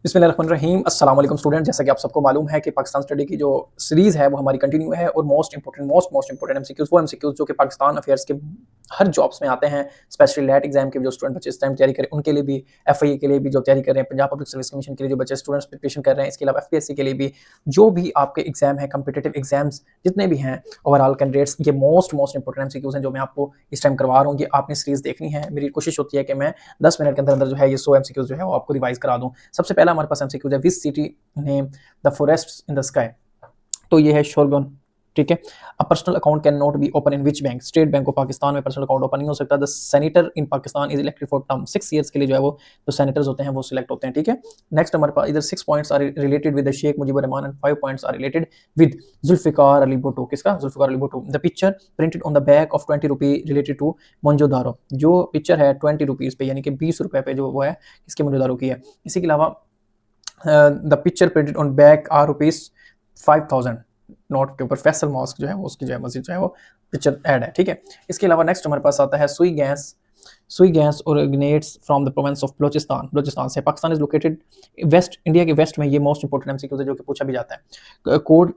बिस्मिल्लाहिर्रहमानिर्रहीम अस्सलाम वालेकुम स्टूडेंट। जैसा कि आप सबको मालूम है कि पाकिस्तान स्टडी की जो सीरीज़ है वो हमारी कंटिन्यू है और मोस्ट इंपॉर्टेंट एमसीक्यूज़ वो एमसीक्यूज़ जो कि पाकिस्तान अफेयर्स के हर जॉब्स में आते हैं, स्पेशली लेट एग्जाम के जो स्टूडेंट बच्चे इस टाइम तैयारी करें उनके लिए भी, एफआईए के लिए भी जो तैयारी कर रहे हैं, पंजाब पब्लिक सर्विस कमीशन के लिए जो बच्चे स्टूडेंट्स प्रिपरेशन कर रहे हैं, इसके अलावा एफपीएससी के लिए भी जो भी आपके एग्जाम है, कम्पिटेटिव एग्जाम्स जितने भी हैं ओवरऑल कैंडिडेट्स, ये मोस्ट इंपॉर्टेंट एमसीक्यूज़ हैं जो मैं आपको इस टाइम करवा रहा हूँ। ये आपने सीरीज़ देखनी है। मेरी कोशिश होती है कि मैं 10 मिनट के अंदर अंदर जो है ये 100 एमसीक्यूज़ जो है वो आपको रिवाइज करा दूँ। सबसे पहला हमारे पास एमसीक्यू है, which city name the forests in the sky. तो ये है शोरगुन, ठीक है। A personal account can not be open in which bank, state bank of Pakistan में पर्सनल अकाउंट ओपन नहीं हो सकता। The senator in Pakistan is elected for term, 6 years के लिए जो है वो जो सेनेटर्स होते हैं वो सिलेक्ट होते हैं, ठीक है। नेक्स्ट हमारे पास इधर 6 points are related with the Sheikh Mujibur Rahman and 5 points are related with Zulfikar Ali Bhutto. किसका? Zulfikar Ali Bhutto. The picture printed on the back of 20 rupee related to Mohenjodaro, जो पिक्चर है 20 रुपीज़ पे यानी कि 20 रुपए पे जो वो है किसके मोंजोदारो की है। इसी के अलावा the picture printed on back are ₹5000 note के ऊपर फैसल मॉस्क जो है वो उसकी जो है मस्जिद जो है वो पिक्चर ऐड है, ठीक है। इसके अलावा नेक्स्ट हमारे पास आता है Sui gas originates from the province of Balochistan, Balochistan से। Pakistan is located west, India के वेस्ट में। ये मोस्ट इंपॉर्टेंट एमसीक्यू है जो कि पूछा भी जाता है। Kot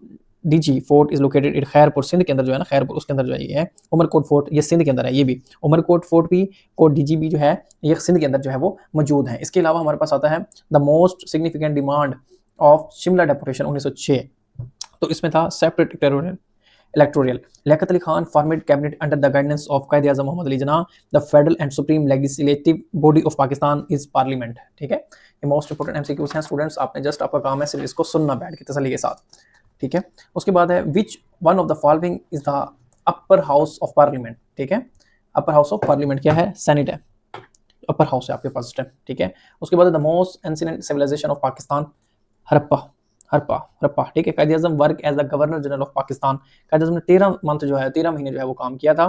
Diji fort is located in Khairpur, Sindh के अंदर जो है ना, खैरपुर उसके अंदर जो है ये है। उमरकोट फोर्ट ये सिंध के अंदर है, ये भी उमरकोट फोर्ट भी, कोट डीजी भी जो है ये सिंध के अंदर जो है वो मौजूद है। इसके अलावा हमारे पास आता है the most significant demand of Shimla deputation 1906, तो इसमें था separate electoral. Liaquat Ali Khan formed cabinet under the guidance of Quaid-e-Azam Mohammad Ali Jinnah. The federal and supreme legislative body of Pakistan is parliament, ठीक है। ये मोस्ट इंपोर्टेंट एमसीक्यूज हैं स्टूडेंट्स, आपने जस्ट आपका काम है सिर्फ इसको सुनना बैठ के तसल्ली के साथ, ठीक है। उसके बाद है which one of the following is the upper house of parliament, ठीक है। अपर हाउस ऑफ पार्लियामेंट क्या है? सेनेट है, अपर हाउस है आपके पास इस टाइम, ठीक है। उसके बाद the most ancient civilisation of Pakistan, Harappa Harappa, ठीक है। Quaid-e-Azam work as the governor general of Pakistan, Quaid-e-Azam ने 13 मंथ जो है 13 महीने जो है वो काम किया था।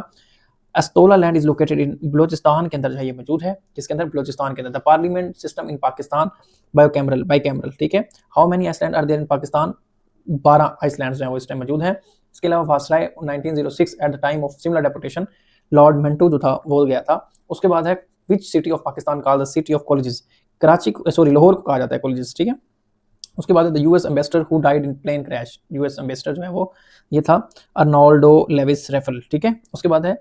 Astola land is located in Balochistan के अंदर जो है ये मौजूद है, जिसके अंदर बलोचिस्तान के अंदर। The parliament system in Pakistan bicameral, ठीक है। How many island are there in Pakistan? 12 islands जो है वो इस टाइम मौजूद है। इसके अलावा viceroy 1906 at the time of Simla deputation Lord Minto जो था वो गया था। उसके बाद है which city of Pakistan called the city of colleges, Karachi sorry Lahore को कहा जाता है कॉलेजेस, ठीक है। उसके बाद the US ambassador who died in plane crash, US ambassador जो है वो ये था अर्नोल्डो लेविस रेफल, ठीक है। उसके बाद है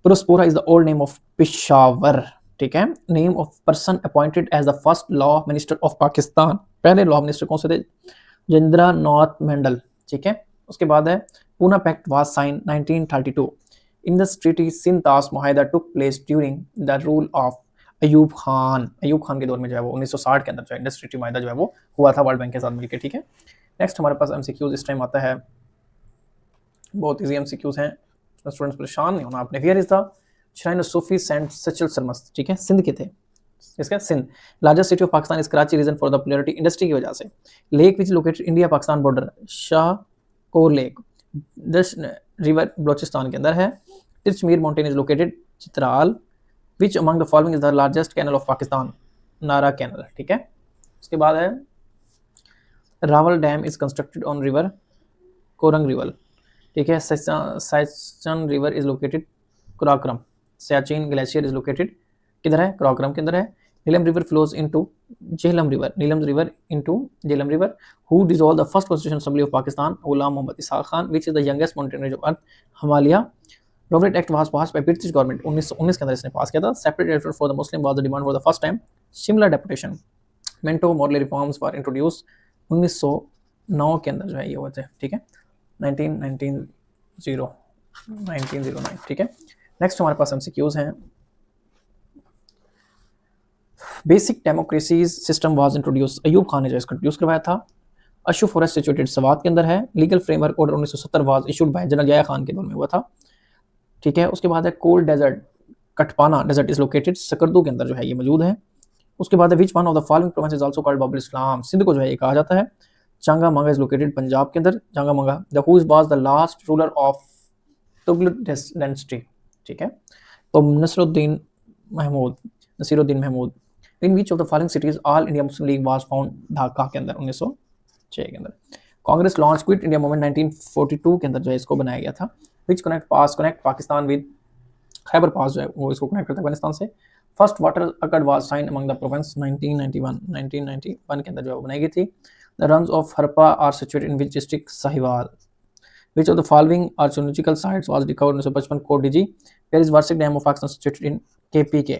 Purushapura is the old name of Peshawar, ठीक है। Name of person appointed as the first law minister of Pakistan, पहले लॉ मिनिस्टर कौन से थे? जिंद्रा नॉर्थ मंडल, ठीक है। उसके बाद है Poona pact was sign 1932 in the treaty सिंतास मुआहदा took place during the rule of Ayub Khan के दौर में जो है वो 1960 के अंदर जो है इंडस ट्रीटी मुआहदा जो है वो हुआ था वर्ल्ड बैंक के साथ मिलकर, ठीक है। नेक्स्ट हमारे पास एमसीक्यूज इस टाइम आता है, बहुत इजी एमसीक्यूज हैं, स्टूडेंट्स परेशान नहीं होना आपने। Here is the shrine of Sufi saint Sachal Sarmast, ठीक है, सिंध के थे। इसका Sindh. Largest city of Pakistan is Karachi, reason for the popularity industry की वजह से। Lake which located India Pakistan border, Shahkor lake, दस रिवर बलोचिस्तान के अंदर है। Tirichmir mountain is located Chitral. Which among the following is the largest canal of Pakistan, Nara canal, ठीक है। उसके बाद है Rawal dam is constructed on river Korang river, ठीक है। Siachen river is located Karakoram, Siachen glacier is located किधर है? कराक्रम के अंदर है। Neelum river flows into Neelum river into Jhelum river. Who dissolve the first constitution assembly of Pakistan? Ghulam Mohammad Ishaq Khan. Which is the youngest mountain range of earth? Himalaya. Rowlatt act was pass by British government, 1919 के अंदर इसने pass किया था। Separate airport for the Muslim was the demand for the first time Shimla deputation. Minto model reforms were introduce 1909 के अंदर जो है ये हुए थे, ठीक है। 1909, ठीक है। नेक्स्ट हमारे पास एमसीक्यूज हैं। Basic democracies system was introduce, Ayub Khan ने जो इसको इंट्रोड्यूस करवाया था। अशु फॉरेस्ट सिचुएटेड सवात के अंदर है। Legal framework order 1970 was issued by general Yahya Khan के दौर में हुआ था, ठीक है। उसके बाद है cold desert, Katpana desert is located Skardu के अंदर जो है ये मौजूद है। उसके बाद है which one of the following province is also called Bab-ul-Islam, Sindh को जो है ये कहा जाता है। चांगा मंगा इज लोकेटेड पंजाब के अंदर, Changa Manga. The who was the last ruler of Tughlaq dynasty, ठीक है। तो Nasiruddin Mahmud. In which of the following cities All India Muslim League was found? Dhaka के अंदर 1906 के अंदर। Congress launch quit India movement 1942 के अंदर जो है इसको बनाया गया था। Which connect Pakistan with Khyber pass जो है वो इसको कनेक्ट करता है अफगानिस्तान से। First water accord was sign among the province 1991 के अंदर जो बनाई गई थी। The ruins of Harappa are situated in which district Sahiwal. Which of the following archaeological sites was recovered 1955 Kot Diji. Where is Warsak dam of Pakistan situated in KPK.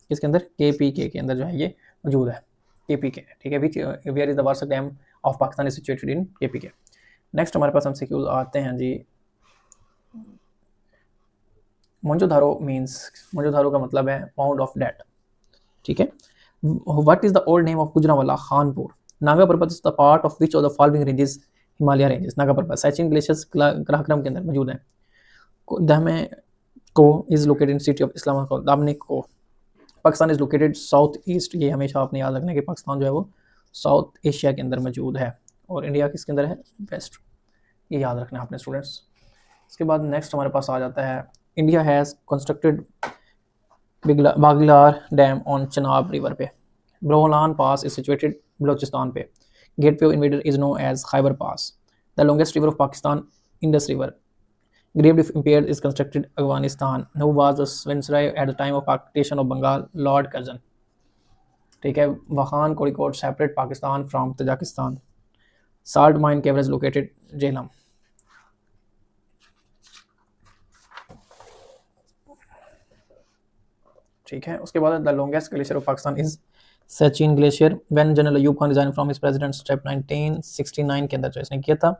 किसके अंदर? KPK के अंदर जो है ये मौजूद है, केपीके, ठीक है। विच वेयर इज द वार्षिक dam of Pakistan is situated in KPK. Next हमारे पास एमसीक्यूज आते हैं जी। मोंजोदारो मीन्स, मोंजोदारो का मतलब है माउंट ऑफ डेथ, ठीक है। What is the old name of Gujranwala Khanpur. Nanga Parbat is the part of which of the following ranges Himalaya ranges. Nanga Parbat Siachen glaciers Karakoram के अंदर मौजूद है। Daman-e-Koh is located in city of Islamabad. Daman-e-Koh Pakistan is located south east. ये हमेशा आपने याद रखना कि पाकिस्तान जो है वो साउथ एशिया के अंदर मौजूद है और इंडिया किसके अंदर है? वेस्ट। ये याद रखना है आपने स्टूडेंट्स। इसके बाद नेक्स्ट हमारे पास आ जाता है India has constructed Baglihar dam on Chenab river पे। Bolan pass is situated Balochistan पे। Gateway of invader is know as Khyber pass. The longest river of Pakistan Indus river. Graved if impaired is constructed Afghanistan. Who was the viceroy at the time of partition of Bengal? Lord Curzon. ठीक है। Wakhan Kozhikode separate Pakistan from Tajikistan. Salt mine cave is located Jhelum. ठीक है। उसके बाद the longest glacier of Pakistan is Sachin glacier. When general Ayub Khan resign from his president step 1969 के अंदर जो इसने किया था।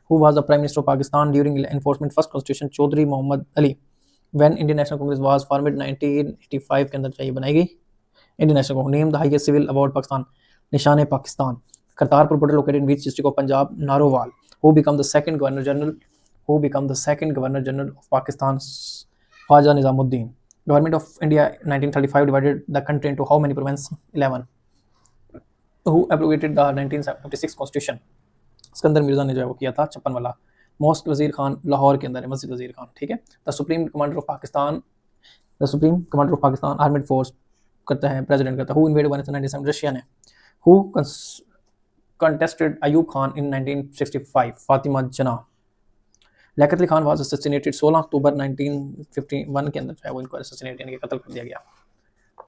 Who was the Prime Minister of Pakistan during enforcement first Constitution? Chaudhary Mohammad Ali. When Indian National Congress was formed 1985 के अंदर चाहिए बनाई गई Indian National Congress. Name the highest civil award Pakistan. Nishan Pakistan. Kartarpur border located in which district of Punjab? Narowal. Who become the second Governor General? Who become the second Governor General of Pakistan? Khawaja Nizamuddin. Government of India 1935 divided the country into how many provinces? 11. Who abrogated the 1956 Constitution? Sikandar Mirza ने जो है वो किया था 56 वाला। Most Wazir Khan Lahore के अंदर है, मस्जिद वजीर खान, ठीक है। The supreme commander of Pakistan, the supreme commander of Pakistan armed force करता है, प्रेसिडेंट करता है। Who invaded 1997? रशिया ने। हु कंटेस्टेड अयूब खान इन 1965? फातिमा जना। लियाकत अली खान वाज असैसिनेटेड 16 अक्टूबर 1951 के अंदर जो है वो इनको असैसिनेट यानी कि कत्ल कर दिया गया,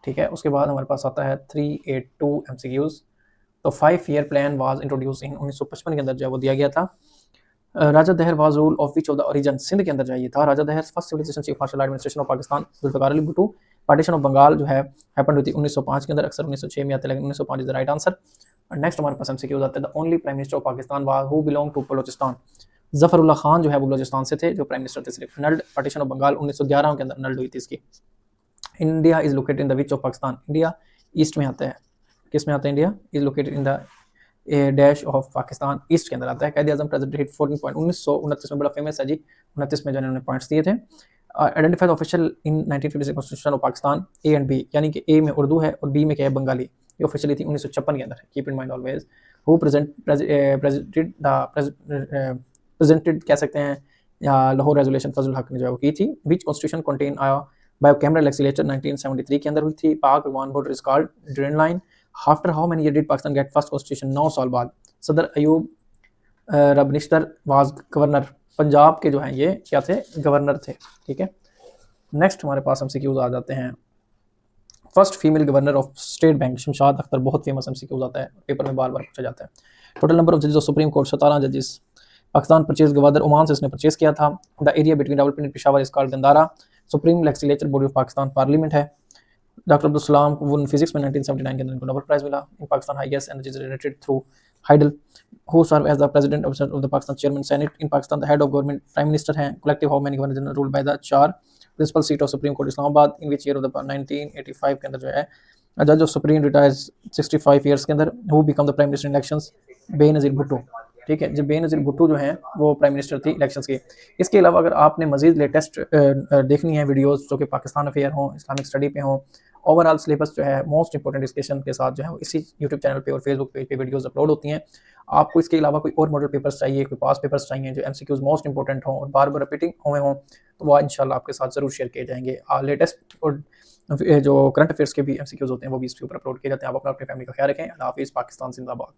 ठीक है। उसके बाद हमारे पास आता है 382 एमसीक्यूज। तो 5 ईयर प्लान वाज इंट्रोड्यूस इन 1955 के अंदर जो है वो दिया गया था। Raja Dahir was rule of which of the origin? Sindh के अंदर जो है ये था। Raja Dahir first civilisation chief martial administration of Pakistan. Zulfikar Ali Bhutto. Partition of Bengal जो है हैपेंड हुई थी 1905 के अंदर, अक्सर 1906 में आते हैं लेकिन 1905 is the right answer. Next हमारे पास एमसीक्यूज आते हैं। The only prime minister of Pakistan was who belong to Balochistan? Zafarullah Khan जो है वो बलोचिस्तान से थे जो प्राइम मिनिस्टर थे सिर्फ। नल्ड पार्टीशन ऑफ बंगाल 1911 के अंदर नल्ड हुई थी इसकी। India is located in the which of Pakistan? India east में आता है। किस में आता है? India is located in the dash of Pakistan east के अंदर आता है। कैद आजम प्रेसिडेंट हिट 14 पॉइंट 1929 में बड़ा फेमस है जी, 29 में जो इन्होंने पॉइंट्स दिए थे। Identified official in 1956 constitution of Pakistan. A and B, यानी कि ए में उर्दू है और बी में क्या है? बंगाली। ये ऑफिशियली थी 1956 के अंदर, keep in mind always. Who presented कह सकते हैं या लाहौर रेजोल्यूशन फजल हक ने जो है वो की थी। विच कॉन्स्टिट्यूशन कंटेन बायोकैमरल लेजिस्लेचर 1973 के अंदर हुई थी। पाक Afghan border is called drain line. After how many year did Pakistan get first constitution? 9 साल बाद। सदर अयूब रबनिश्तर वाज गवर्नर। पंजाब के जो हैं ये क्या थे? गवर्नर थे, ठीक है। नेक्स्ट हमारे पास एमसीक्यूज आ जाते हैं। First female governor of state bank Shamshad Akhtar, बहुत फेमस एमसीक्यूज आता है, पेपर में बार बार पूछा जाता है। टोटल नंबर ऑफ जजेस ऑफ सुप्रीम कोर्ट 17 जजेस। पाकिस्तान परचेज गवर्नर ओमान से इसने परचेज किया था। The area between Rawalpindi and Peshawar is called Gandhara. Supreme legislature body of Pakistan parliament है। डॉक्टर अब्दुल सलाम को वन फिजिक्स में 1979 के अंदर इनको नोबेल प्राइज मिला। In Pakistan highest energy generated through hydel. Who serve as the president of the Pakistan chairman senate. In Pakistan the head of government prime minister हैं। Collective how many governor general ruled by the 4। Principal seat of supreme court Islamabad. In which year of the 1985 के अंदर जो है जज of supreme retires 65 years के अंदर। Who become the prime minister in elections? Benazir Bhutto, ठीक है। जब बेनज़ीर भुट्टो जो हैं वो प्राइम मिनिस्टर थी इलेक्शंस के। इसके अलावा अगर आपने मजीद लेटेस्ट देखनी है वीडियोस जो कि पाकिस्तान अफेयर हों, इस्लामिक स्टडी पे हों, ओवरऑल सिलेबस जो है मोस्ट इंपॉर्टेंट डिस्कशन के साथ जो है इसी यूट्यूब चैनल पे और फेसबुक पेज पे वीडियोस अपलोड होती हैं। आपको इसके अलावा कोई और मॉडल पेपर्स चाहिए, कोई पास पेपर्स चाहिए जो एमसीक्यूज मोस्ट इंपॉर्टेंट हों और बार बार रिपीटिंग हुए हों, तो वह इंशाल्लाह आपके साथ ज़रूर शेयर किए जाएंगे। लेटेस्ट और जो करंट अफेयर्स के भी एमसीक्यूज होते हैं वो भी इसके ऊपर अपलोड किए जाते हैं। आप अपना अपनी फैमिली का ख्याल रखें। अल्लाह हाफिज़। पाकिस्तान जिंदाबाद।